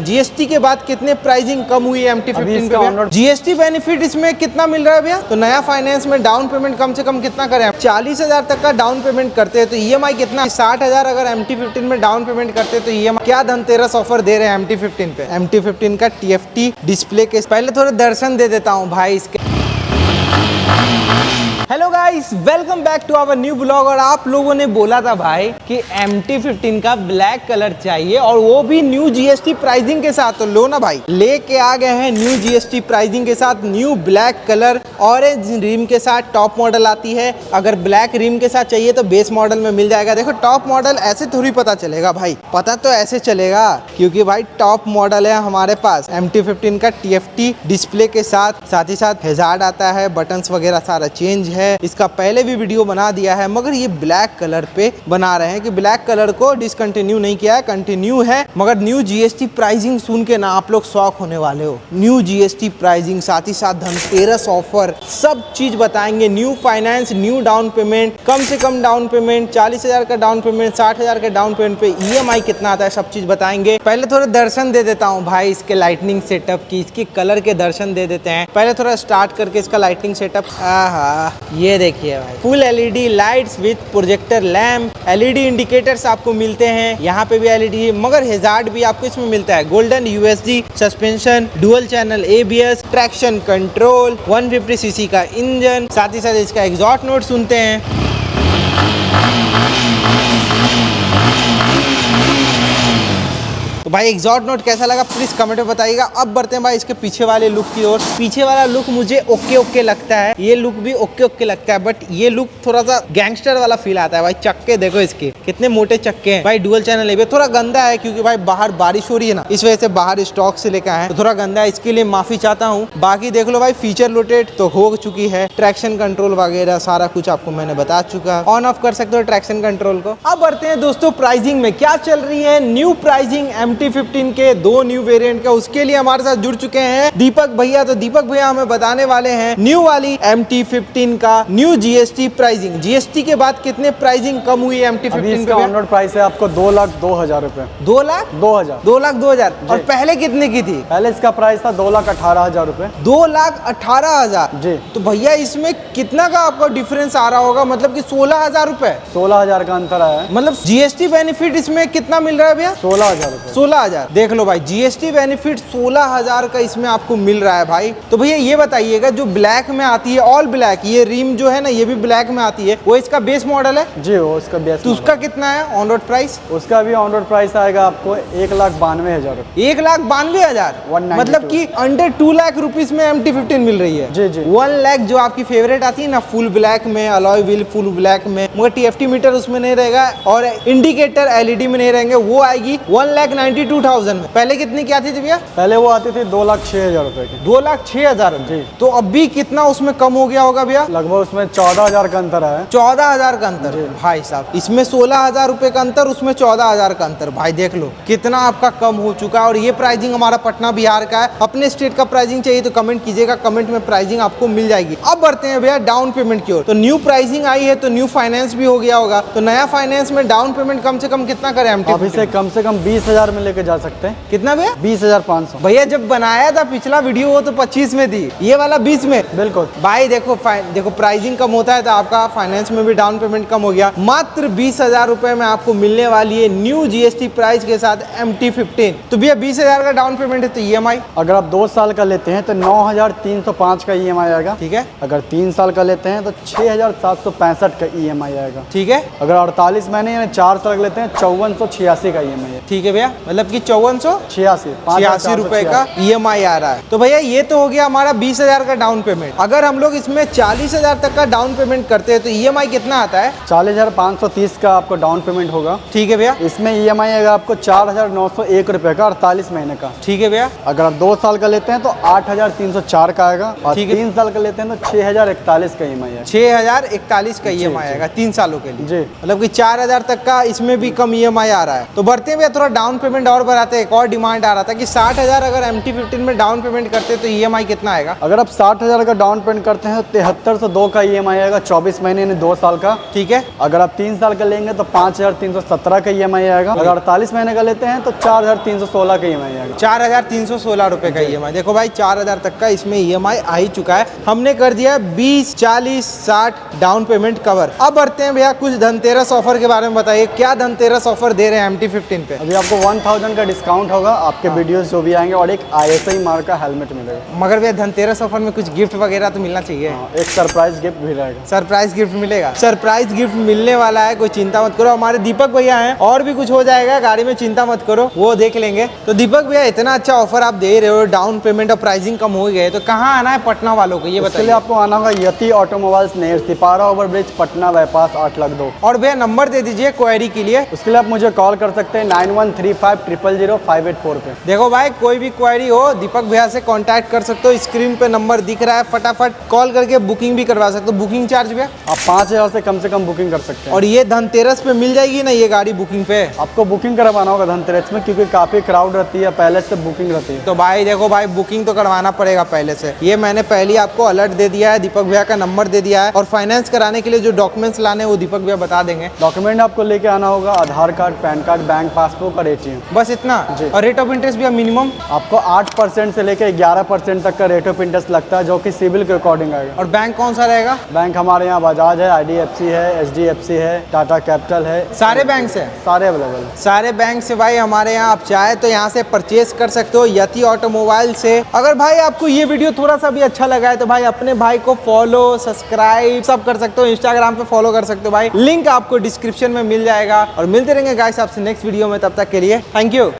GST के बाद कितने प्राइसिंग कम हुई है MT15 पे? जीएसटी बेनिफिट इसमें कितना मिल रहा है भैया? तो नया फाइनेंस में डाउन पेमेंट कम से कम कितना करें? 40,000 तक का डाउन पेमेंट करते हैं तो ईएमआई कितना? 60,000 अगर MT15 में डाउन पेमेंट करते हैं तो ईएमआई क्या धनतेरस ऑफर दे रहे हैं MT15 पे? MT15 का TFT डिस्प्ले के पहले थोड़े दर्शन दे देता हूँ भाई इसके। Hello guys, welcome back to our new blog. और आप लोगों ने बोला था भाई कि MT15 का ब्लैक कलर चाहिए और वो भी न्यू जीएसटी प्राइसिंग के साथ। तो लो ना भाई, लेके आ गए हैं न्यू जीएसटी प्राइसिंग के साथ new black colour. Orange rim के साथ टॉप मॉडल आती है। अगर ब्लैक रिम के साथ चाहिए तो बेस मॉडल में मिल जाएगा। देखो टॉप मॉडल ऐसे थोड़ी पता चलेगा भाई, पता तो ऐसे चलेगा क्योंकि भाई टॉप मॉडल है हमारे पास MT15 का TFT डिस्प्ले के साथ ही साथ हैजार्ड आता है, बटन्स वगैरह सारा चेंज है। इसका पहले भी वीडियो बना दिया है, मगर ये ब्लैक कलर पे बना रहे हैं कि ब्लैक कलर को डिसकंटिन्यू नहीं किया है, कंटिन्यू है। मगर न्यू जीएसटी प्राइसिंग सुन के ना आप लोग शॉक होने वाले हो। न्यू जीएसटी प्राइसिंग साथ ही साथ धनतेरस ऑफर, सब चीज बताएंगे। New finance, new down payment, कम से कम डाउन पेमेंट 40,000 का डाउन पेमेंट, 60,000 के डाउन पेमेंट पे ईएमआई कितना आता है, सब चीज बताएंगे। पहले थोड़ा दर्शन दे देता हूँ भाई इसके लाइटनिंग सेटअप की, इसके कलर के दर्शन दे देते हैं। पहले थोड़ा स्टार्ट करके इसका लाइटनिंग सेटअप। ये देखिए भाई, full LED lights with projector lamp, LED indicators आपको मिलते हैं। यहाँ पे भी एलईडी है, मगर हैजार्ड भी आपको इसमें मिलता है। Golden USD suspension, dual channel ABS, traction control, 150cc का इंजन, साथ ही साथ इसका एग्जॉस्ट नोट सुनते हैं। तो भाई एग्जॉस्ट नोट कैसा लगा प्लीज कमेंट में बताइएगा। अब बढ़ते हैं भाई इसके पीछे वाले लुक की ओर। पीछे वाला लुक मुझे ओके लगता है, ये लुक भी ओके लगता है, बट ये लुक थोड़ा सा गैंगस्टर वाला फील आता है भाई। चक्के देखो इसके कितने मोटे चक्के हैं भाई। डुअल चैनल ABS थोड़ा गंदा है क्योंकि भाई बाहर बारिश हो रही है ना, इस वजह से बाहर स्टॉक से लेकर आए, तो थोड़ा गंदा है, इसके लिए माफी चाहता हूँ। बाकी देख लो भाई, फीचर रोटेट तो हो चुकी है, ट्रैक्शन कंट्रोल वगैरह सारा कुछ आपको मैंने बता चुका। ऑन ऑफ कर सकते हो ट्रैक्शन कंट्रोल को। अब बढ़ते हैं दोस्तों प्राइसिंग में, क्या चल रही है न्यू प्राइसिंग MT15 के दो न्यू वेरिएंट का। उसके लिए हमारे साथ जुड़ चुके हैं दीपक भैया। तो दीपक भैया हमें बताने वाले हैं न्यू वाली MT15 का न्यू जीएसटी प्राइसिंग। जीएसटी के बाद कितने प्राइसिंग कम हुई है MT15 का? ऑन रोड प्राइस है आपको 2,02,000 रुपए। 2,02,000 2,02,000 और पहले कितने की थी? पहले इसका प्राइस था 2,18,000 रुपए। 2,18,000 जी। तो भैया इसमें कितना का आपको डिफरेंस आ रहा होगा? मतलब कि 16,000 रुपए, 16,000 का अंतर आया है। मतलब जीएसटी बेनिफिट इसमें कितना मिल रहा है भैया? 16,000 रुपए। 16,000। देख लो भाई, जीएसटी बेनिफिट 16,000 का इसमें आपको मिल रहा है भाई। तो भैया ये बताइएगा, जो ब्लैक में आती है ऑल ब्लैक, ये रिम जो है ना ये भी ब्लैक में आती है, वो इसका बेस मॉडल है? जी, वो इसका बेस। तो उसका कितना है ऑन रोड प्राइस? उसका भी ऑन रोड प्राइस आएगा आपको 1,92,000 रुपए। 1,92,000, मतलब कि अंडर 2 लाख रुपीज में MT15 मिल रही है। जी जी। 1 लाख जो आपकी फेवरेट आती है ना, फुल ब्लैक में, अलॉय व्हील फुल ब्लैक में, मगर TFT मीटर उसमें नहीं रहेगा और इंडिकेटर LED में नहीं रहेंगे, वो आएगी 1,92,000 में। पहले कितनी की आती थी भैया? पहले वो आती थी 2,06,000 रुपए की। 2,06,000 जी। तो अभी कितना उसमें कम हो गया होगा भैया? लगभग उसमें 14,000 का अंतर है। 14,000 का अंतर भाई साहब। इसमें 16,000 रुपए का अंतर, उसमें 14,000 का अंतर। भाई देख लो कितना आपका कम हो चुका है। और ये प्राइसिंग हमारा पटना बिहार का है। अपने स्टेट का प्राइसिंग चाहिए तो कमेंट कीजिएगा, कमेंट में प्राइसिंग आपको मिल जाएगी। अब बढ़ते हैं भैया डाउन पेमेंट की ओर। तो न्यू प्राइसिंग आई है तो न्यू फाइनेंस भी हो गया होगा। तो नया फाइनेंस में डाउन पेमेंट कम से कम कितना करें MT15? आप इसे कम से कम 20,000 में लेके जा सकते हैं। कितना भैया? 20,500। भैया जब बनाया था पिछला वीडियो वो तो 25 में थी, ये वाला 20 में। बिल्कुल भाई देखो प्राइसिंग कम होता है तो आपका फाइनेंस में भी डाउन पेमेंट कम हो गया। मात्र 20,000 रुपए में आपको मिलने वाली है न्यू जीएसटी प्राइस के साथ MT15। तो भैया 20,000 का डाउन पेमेंट है तो EMI अगर आप 2 साल का लेते हैं तो 9,305 का EMI आएगा। ठीक है। अगर 3 साल का लेते हैं तो 6,765 का EMI आएगा। ठीक है। अगर 48 महीने यानी 4 साल का लेते हैं 5,486 का EMI है। ठीक है भैया, मतलब कि 5,486 रुपए का EMI आ रहा है। तो भैया ये तो हो गया हमारा 20,000 का डाउन पेमेंट। अगर हम लोग इसमें 40,000 तक का डाउन पेमेंट करते हैं तो EMI कितना आता है? 40,530 का आपको डाउन पेमेंट होगा। ठीक है भैया। इसमें EMI आएगा आपको 4,901 रुपए का 48 महीने का। ठीक है भैया। अगर आप 2 साल का लेते हैं तो 8,304 का आएगा और 3 साल का लेते हैं तो 6,041 का EMI है। 6,041 का EMI आएगा 3 सालों के लिए। जी। मतलब कि 4,000 तक का इसमें भी कम EMI आ रहा है। तो बढ़ते हैं भैया थोड़ा डाउन पेमेंट पेमेंट और बढ़ाते, एक और डिमांड आ रहा था कि 60,000 अगर MT-15 में डाउन पेमेंट करते तो EMI कितना आएगा? अगर आप 60,000 का डाउन पेमेंट करते हैं तो 7302 का EMI आएगा, 24 महीने यानी 2 साल का। ठीक है। अगर आप 3 साल का लेंगे तो 5,317 का EMI आएगा। अगर 48 महीने का लेते हैं तो 4,316 का EMI आएगा। 4,316 रुपए का EMI। देखो भाई 4,000 तक का इसमें EMI आ ही चुका है। हमने कर दिया 20, 40, 60 डाउन पेमेंट कवर। अब बढ़ते हैं भैया, कुछ धनतेरस ऑफर के बारे में बताइए, क्या धनतेरस ऑफर दे रहे हैं MT-15 पे? अभी आपको 1000 का डिस्काउंट होगा, आपके वीडियोस जो भी आएंगे, और एक ISI मार्क का हेलमेट मिलेगा। मगर भैया धनतेरस ऑफर में कुछ गिफ्ट वगैरह तो मिलना चाहिए। एक सरप्राइज गिफ्ट भी रहेगा। सरप्राइज गिफ्ट मिलेगा, सरप्राइज गिफ्ट मिलने वाला है, कोई चिंता मत करो। हमारे दीपक भैया हैं, और भी कुछ हो जाएगा गाड़ी में, चिंता मत करो, वो देख लेंगे। तो दीपक भैया इतना अच्छा ऑफर आप दे रहे हो, डाउन पेमेंट और प्राइसिंग कम हो गए, तो कहाँ आना है पटना वालों को ये इसके लिए बताइए। आपको आना होगा यति ऑटोमोबाइल्स नेर, सिपारा ओवरब्रिज, पटना बाईपास 802। और भैया नंबर दे दीजिए क्वेरी के लिए। उसके लिए आप मुझे कॉल कर सकते हैं 9135000584 पे। देखो भाई कोई भी क्वेरी हो दीपक भैया से कांटेक्ट कर सकते हो, स्क्रीन पे नंबर दिख रहा है, फटाफट कॉल करके बुकिंग भी करवा सकते हो। बुकिंग चार्ज भैया आप 5000 से कम बुकिंग कर सकते हैं। और ये धनतेरस पे मिल जाएगी ना ये गाड़ी बुकिंग पे? आपको बुकिंग करवाना होगा धनतेरस में, क्योंकि काफ़ी क्राउड रहती है, पहले से बुकिंग रहती है। तो भाई देखो भाई बुकिंग तो करवाना पड़ेगा पहले से। ये मैंने पहले ही आपको अलर्ट दे दिया है, दीपक भैया का नंबर दे दिया है, और फाइनेंस कराने के लिए जो डॉक्यूमेंट्स लाने हैं वो दीपक भैया बता देंगे। डॉक्यूमेंट आपको लेके आना होगा Aadhaar card, PAN card, bank passbook और ATM, बस इतना। जी। और रेट ऑफ इंटरेस्ट भी मिनिमम? आपको 8% से लेकर 11% तक का रेट ऑफ इंटरेस्ट लगता है, जो कि सिविल के अकॉर्डिंग आएगा। और बैंक कौन सा रहेगा? बैंक हमारे यहाँ बजाज है, IDFC है, HDFC है, टाटा कैपिटल है, सारे बैंक से? सारे अवेलेबल है। सारे बैंक से भाई हमारे यहाँ आप चाहे तो यहाँ से परचेज कर सकते हो यति ऑटोमोबाइल से। अगर भाई आपको ये वीडियो थोड़ा सा भी अच्छा लगा है तो भाई अपने भाई को फॉलो, सब्सक्राइब सब कर सकते हो, इंस्टाग्राम पे फॉलो कर सकते हो भाई, लिंक आपको डिस्क्रिप्शन में मिल जाएगा। और मिलते रहेंगे गाइस आपसे नेक्स्ट वीडियो में, तब तक के लिए थैंक यू।